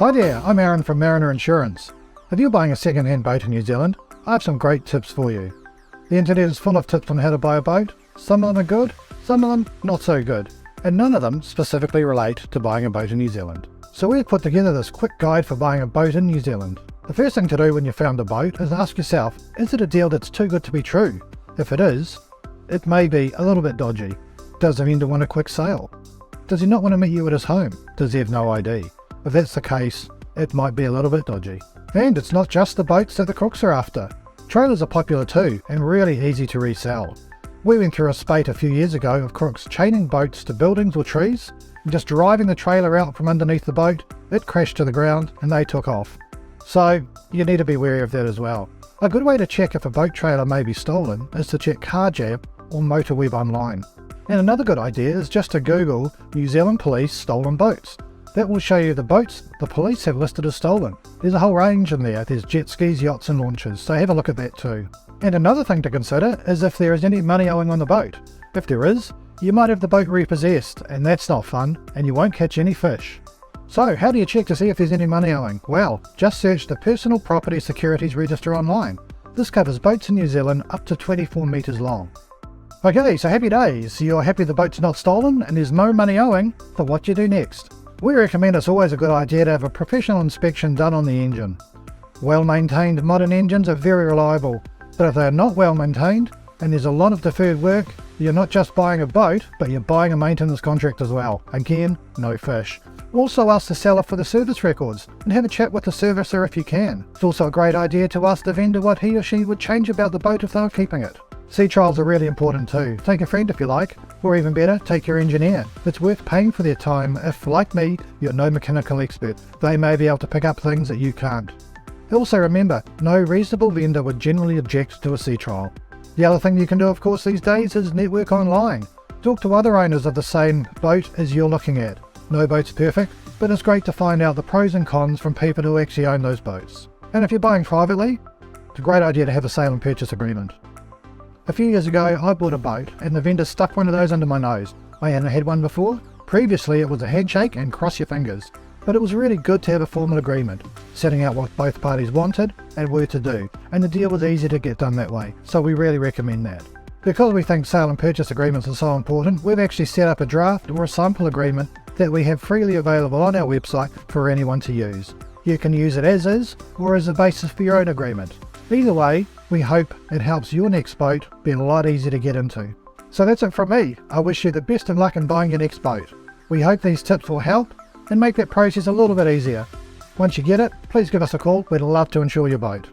Hi there, I'm Aaron from Mariner Insurance. If you're buying a second-hand boat in New Zealand, I have some great tips for you. The internet is full of tips on how to buy a boat. Some of them are good, some of them not so good, and none of them specifically relate to buying a boat in New Zealand. So we've put together this quick guide for buying a boat in New Zealand. The first thing to do when you found a boat is ask yourself, is it a deal that's too good to be true? If it is, it may be a little bit dodgy. Does the vendor want a quick sale? Does he not want to meet you at his home? Does he have no ID? If that's the case, it might be a little bit dodgy. And it's not just the boats that the crooks are after. Trailers are popular too, and really easy to resell. We went through a spate a few years ago of crooks chaining boats to buildings or trees, and just driving the trailer out from underneath the boat. It crashed to the ground and they took off. So you need to be wary of that as well. A good way to check if a boat trailer may be stolen is to check CarJab or MotorWeb online. And another good idea is just to Google New Zealand Police stolen boats. That will show you the boats the police have listed as stolen. There's a whole range in there. There's jet skis, yachts and launches, so have a look at that too. And another thing to consider is if there is any money owing on the boat. If there is, you might have the boat repossessed, and that's not fun, and you won't catch any fish. So how do you check to see if there's any money owing? Well, just search the Personal Property Securities Register online. This covers boats in New Zealand up to 24 metres long. Okay, so happy days. You're happy the boat's not stolen and there's no money owing, but what do you do next? We recommend it's always a good idea to have a professional inspection done on the engine. Well-maintained modern engines are very reliable, but if they are not well maintained and there's a lot of deferred work, you're not just buying a boat, but you're buying a maintenance contract as well. Again, no fish. Also ask the seller for the service records and have a chat with the servicer if you can. It's also a great idea to ask the vendor what he or she would change about the boat if they were keeping it. Sea trials are really important too. Take a friend if you like, or even better, take your engineer. It's worth paying for their time if, like me, you're no mechanical expert. They may be able to pick up things that you can't. Also remember, no reasonable vendor would generally object to a sea trial. The other thing you can do of course these days is network online. Talk to other owners of the same boat as you're looking at. No boat's perfect, but it's great to find out the pros and cons from people who actually own those boats. And if you're buying privately, it's a great idea to have a sale and purchase agreement. A few years ago I bought a boat and the vendor stuck one of those under my nose. I hadn't had one before. Previously it was a handshake and cross your fingers. But it was really good to have a formal agreement, setting out what both parties wanted and were to do, and the deal was easy to get done that way, so we really recommend that. Because we think sale and purchase agreements are so important, we've actually set up a draft or a sample agreement that we have freely available on our website for anyone to use. You can use it as is or as a basis for your own agreement. Either way, we hope it helps your next boat be a lot easier to get into. So that's it from me. I wish you the best of luck in buying your next boat. We hope these tips will help and make that process a little bit easier. Once you get it, please give us a call. We'd love to insure your boat.